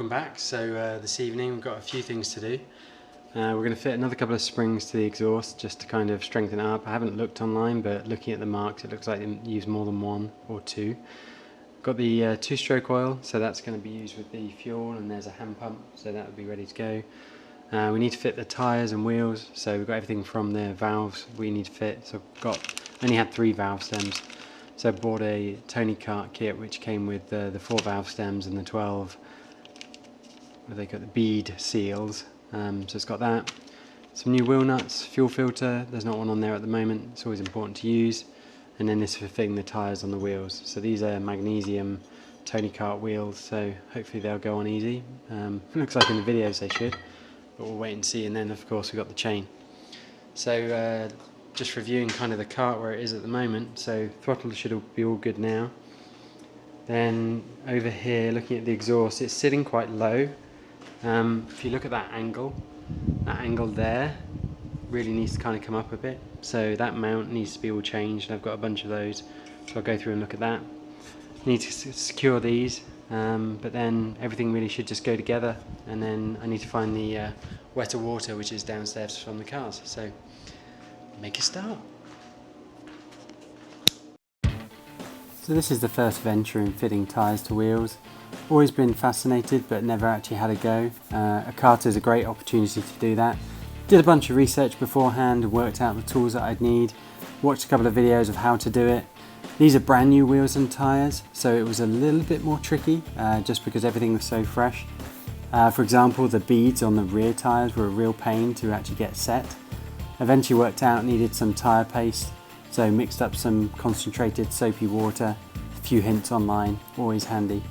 welcome back. So this evening we've got a few things to do. We're going to fit another couple of springs to the exhaust just to kind of strengthen it up. I haven't looked online, but looking at the marks it looks like they use more than one or two. Got the two-stroke oil, so that's going to be used with the fuel, and there's a hand pump, so that would be ready to go. We need to fit the tyres and wheels, so we've got everything from the valves we need to fit. So only had 3 valve stems. So I bought a Tony Kart kit which came with the 4 valve stems and the 12, where they got the bead seals. So it's got that. Some new wheel nuts, fuel filter, there's not one on there at the moment, it's always important to use. And then this for fitting the tyres on the wheels. So these are magnesium Tony Kart wheels, so hopefully they'll go on easy. Looks like in the videos they should, but we'll wait and see. And then of course we've got the chain. So just reviewing kind of the kart where it is at the moment. So throttle should be all good now. Then over here, looking at the exhaust, it's sitting quite low. If you look at that angle there really needs to kind of come up a bit. So that mount needs to be all changed. I've got a bunch of those, so I'll go through and look at that. Need to secure these, but then everything really should just go together. And then I need to find the WetterWater, which is downstairs from the cars. So make a start. So this is the first venture in fitting tyres to wheels. Always been fascinated but never actually had a go. A kart is a great opportunity to do that. Did a bunch of research beforehand and worked out the tools that I'd need. Watched a couple of videos of how to do it. These are brand new wheels and tyres, so it was a little bit more tricky just because everything was so fresh. For example, the beads on the rear tyres were a real pain to actually get set. Eventually worked out needed some tyre paste, so mixed up some concentrated soapy water. A few hints online, always handy.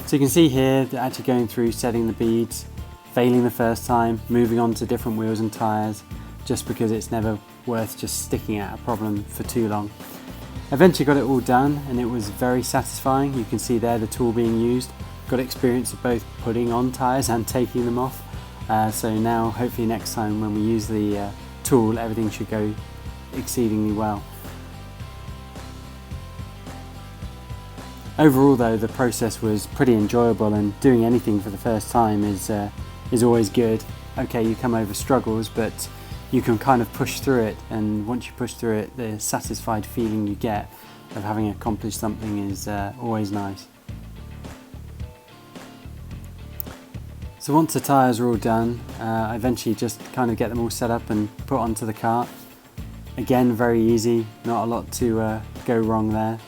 So you can see here that actually going through setting the beads, failing the first time, moving on to different wheels and tyres, just because it's never worth just sticking at a problem for too long. Eventually got it all done and it was very satisfying. You can see there the tool being used. Got experience of both putting on tyres and taking them off. So now hopefully next time when we use the tool everything should go exceedingly well. Overall though the process was pretty enjoyable, and doing anything for the first time is always good. Okay, you come over struggles, but you can kind of push through it, and once you push through it the satisfied feeling you get of having accomplished something is always nice. So once the tyres are all done, I eventually just kind of get them all set up and put onto the kart. Again, very easy, not a lot to go wrong there.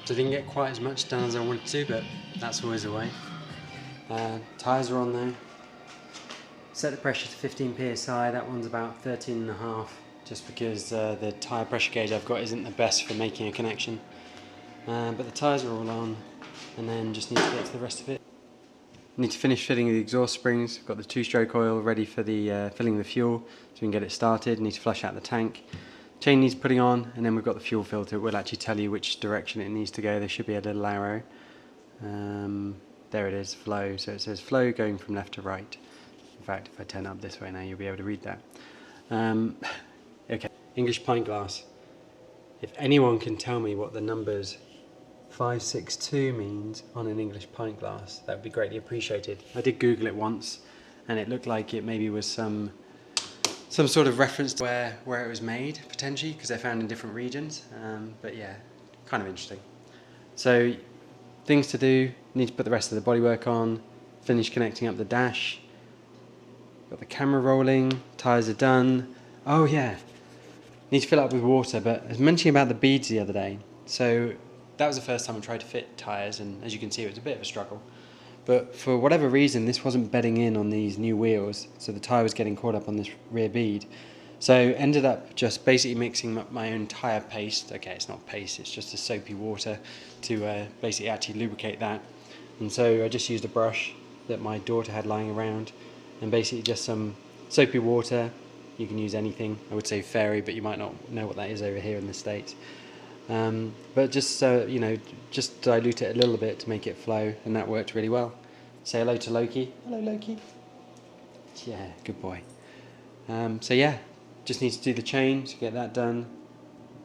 So I didn't get quite as much done as I wanted to, but that's always the way. Tyres are on there. Set the pressure to 15 psi, that one's about 13.5, just because the tyre pressure gauge I've got isn't the best for making a connection. But the tyres are all on, and then just need to get to the rest of it. Need to finish fitting the exhaust springs. Got the 2-stroke oil ready for the filling the fuel, so we can get it started. Need to flush out the tank. Chain needs putting on, and then we've got the fuel filter. It will actually tell you which direction it needs to go. There should be a little arrow. There it is, flow. So it says flow going from left to right. In fact, if I turn it up this way now, you'll be able to read that. Okay, English pint glass. If anyone can tell me what the numbers 562 means on an English pint glass, that would be greatly appreciated. I did Google it once, and it looked like it maybe was some sort of reference to where it was made, potentially, because they're found in different regions. But yeah, kind of interesting. So, things to do, need to put the rest of the bodywork on, finish connecting up the dash. Got the camera rolling, tyres are done. Oh yeah, need to fill it up with water, but I was mentioning about the beads the other day. So that was the first time I tried to fit tyres, and as you can see it was a bit of a struggle. But for whatever reason this wasn't bedding in on these new wheels, so the tyre was getting caught up on this rear bead. So ended up just basically mixing up my own tyre paste. Okay, it's not paste, it's just a soapy water to basically actually lubricate that. And so I just used a brush that my daughter had lying around, and basically just some soapy water. You can use anything, I would say fairy, but you might not know what that is over here in the States. But just you know, just dilute it a little bit to make it flow, and that worked really well. Say hello to Loki. Hello Loki. Yeah, good boy. So yeah, just need to do the chain to get that done.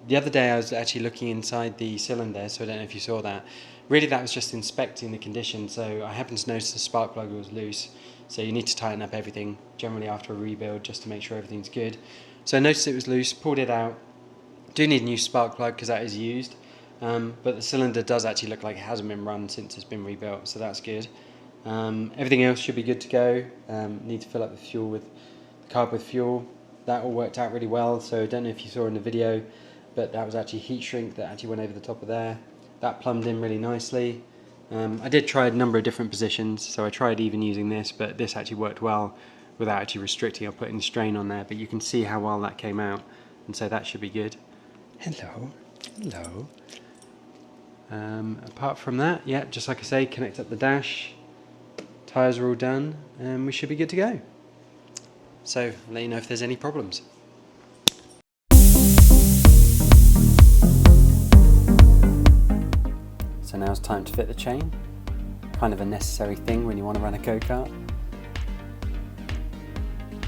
The other day I was actually looking inside the cylinder, so I don't know if you saw that. Really that was just inspecting the condition, so I happened to notice the spark plug was loose, so you need to tighten up everything generally after a rebuild just to make sure everything's good. So I noticed it was loose, pulled it out. Do need a new spark plug because that is used, but the cylinder does actually look like it hasn't been run since it's been rebuilt, so that's good. Everything else should be good to go. Need to fill up the carb with fuel. That all worked out really well, so I don't know if you saw in the video, but that was actually heat shrink that actually went over the top of there. That plumbed in really nicely. I did try a number of different positions, so I tried even using this, but this actually worked well without actually restricting or putting strain on there, but you can see how well that came out, and so that should be good. Hello. Apart from that, yeah, just like I say, connect up the dash, tyres are all done, and we should be good to go. So I'll let you know if there's any problems. So now it's time to fit the chain. Kind of a necessary thing when you want to run a go-kart.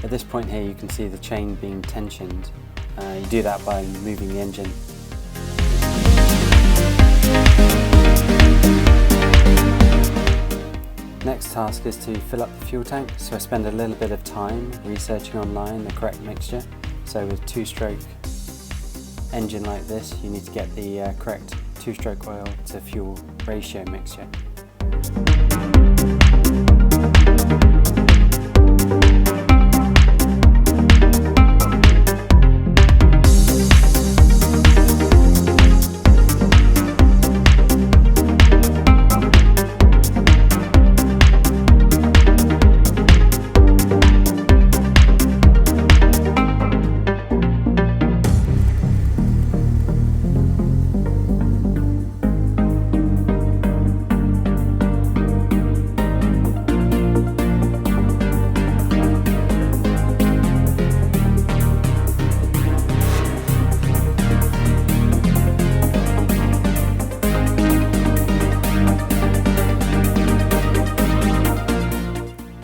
At this point here you can see the chain being tensioned. You do that by moving the engine. Next task is to fill up the fuel tank, so I spend a little bit of time researching online the correct mixture. So with two-stroke engine like this, you need to get the correct two-stroke oil to fuel ratio mixture.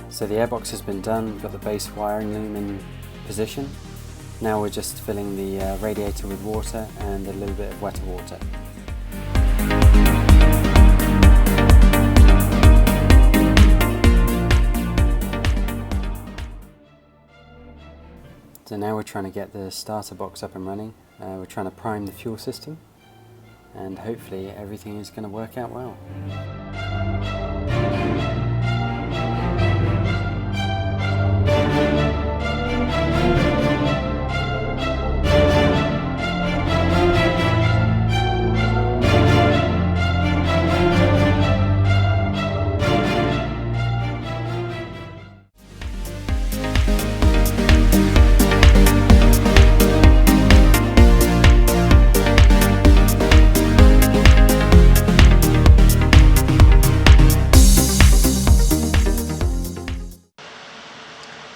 So the airbox has been done, we've got the base wiring loom in position. Now we're just filling the radiator with water and a little bit of WetterWater. So now we're trying to get the starter box up and running. We're trying to prime the fuel system, and hopefully everything is going to work out well.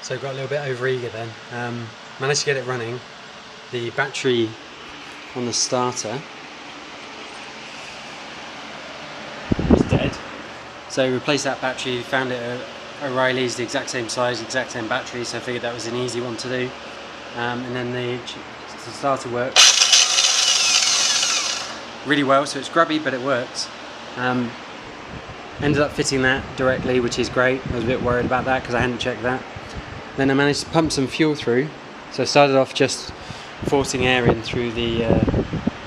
So got a little bit over eager then. Managed to get it running. The battery on the starter was dead. So replaced that battery, found it at Oreilly's, the exact same size, exact same battery, so I figured that was an easy one to do. And then the starter works really well, so it's grubby but it works. Ended up fitting that directly, which is great. I was a bit worried about that because I hadn't checked that. Then I managed to pump some fuel through, so I started off just forcing air in through the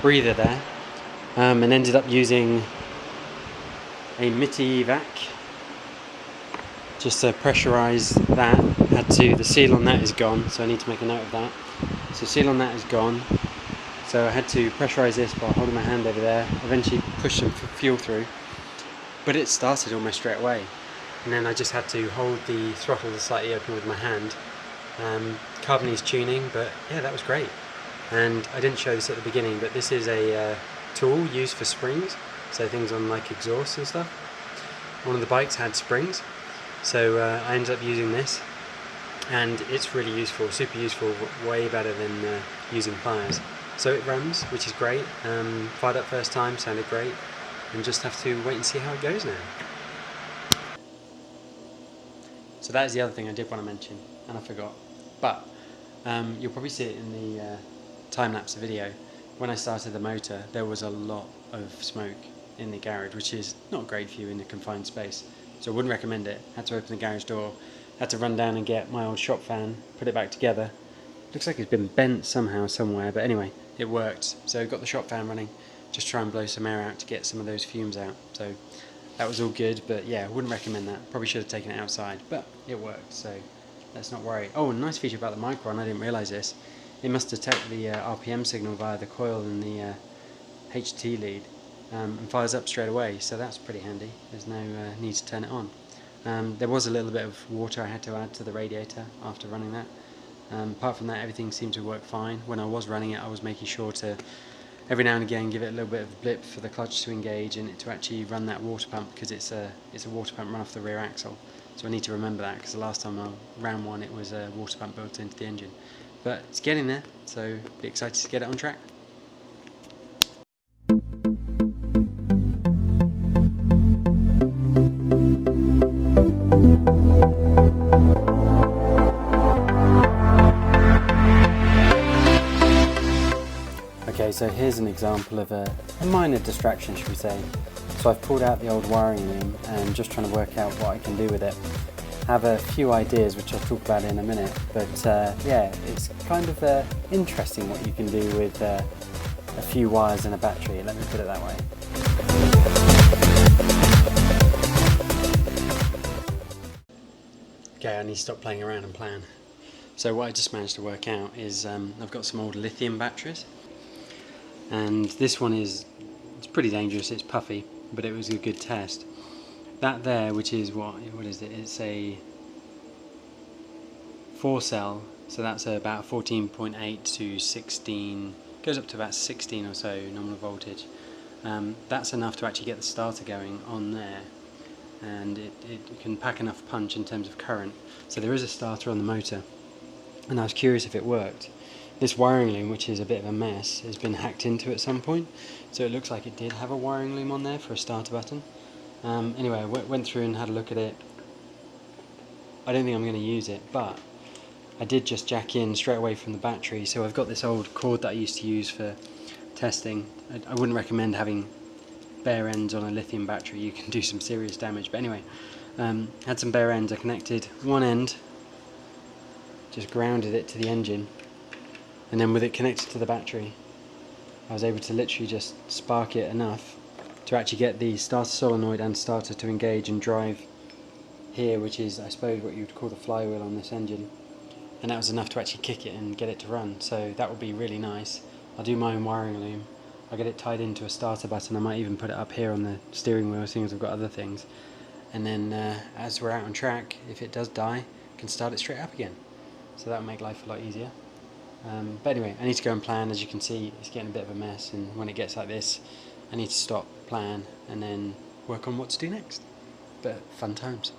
breather there, and ended up using a Mityvac just to pressurise that. The seal on that is gone, so I need to make a note of that. So seal on that is gone, so I had to pressurise this by holding my hand over there, eventually push some fuel through, but it started almost straight away. And then I just had to hold the throttle slightly open with my hand. Carbonese tuning, but yeah, that was great. And I didn't show this at the beginning, but this is a tool used for springs, so things on like exhaust and stuff. One of the bikes had springs, so I ended up using this, and it's really useful, super useful, way better than using pliers. So it runs, which is great. Fired up first time, sounded great, and just have to wait and see how it goes now. So that is the other thing I did want to mention, and I forgot. But You'll probably see it in the time-lapse video. When I started the motor, there was a lot of smoke in the garage, which is not great for you in a confined space, so I wouldn't recommend it. Had to open the garage door, had to run down and get my old shop fan, put it back together. Looks like it's been bent somehow somewhere, but anyway, it worked. So got the shop fan running, just try and blow some air out to get some of those fumes out. So that was all good, but yeah, I wouldn't recommend that. Probably should have taken it outside, but it worked, so let's not worry. Oh, a nice feature about the Micron, I didn't realise this. It must detect the RPM signal via the coil and the HT lead, and fires up straight away, so that's pretty handy. There's no need to turn it on. There was a little bit of water I had to add to the radiator after running that. Apart from that, everything seemed to work fine. When I was running it, I was making sure to every now and again give it a little bit of a blip for the clutch to engage and it to actually run that water pump, because it's a water pump run off the rear axle. So I need to remember that, because the last time I ran one it was a water pump built into the engine. But it's getting there, so be excited to get it on track. Okay, so here's an example of a minor distraction, should we say. So I've pulled out the old wiring loom and just trying to work out what I can do with it. I have a few ideas which I'll talk about in a minute, but yeah, it's kind of interesting what you can do with a few wires and a battery, let me put it that way. Okay, I need to stop playing around and plan. So what I just managed to work out is I've got some old lithium batteries, and this one it's pretty dangerous, it's puffy, but it was a good test. That there, which is what is it? It's a 4-cell, so that's about 14.8 to 16, goes up to about 16 or so nominal voltage. That's enough to actually get the starter going on there, and it can pack enough punch in terms of current. So there is a starter on the motor, and I was curious if it worked. This wiring loom, which is a bit of a mess, has been hacked into at some point, so it looks like it did have a wiring loom on there for a starter button. Anyway, I went through and had a look at it. I don't think I'm going to use it, but I did just jack in straight away from the battery, so I've got this old cord that I used to use for testing. I wouldn't recommend having bare ends on a lithium battery, you can do some serious damage, but anyway, had some bare ends. I connected one end, just grounded it to the engine, and then with it connected to the battery, I was able to literally just spark it enough to actually get the starter solenoid and starter to engage and drive here, which is I suppose what you would call the flywheel on this engine, and that was enough to actually kick it and get it to run. So that would be really nice. I'll do my own wiring loom, I'll get it tied into a starter button, I might even put it up here on the steering wheel, seeing as I've got other things, and then as we're out on track, if it does die, I can start it straight up again, so that would make life a lot easier. But anyway, I need to go and plan. As you can see, it's getting a bit of a mess, and when it gets like this I need to stop, plan, and then work on what to do next. But fun times.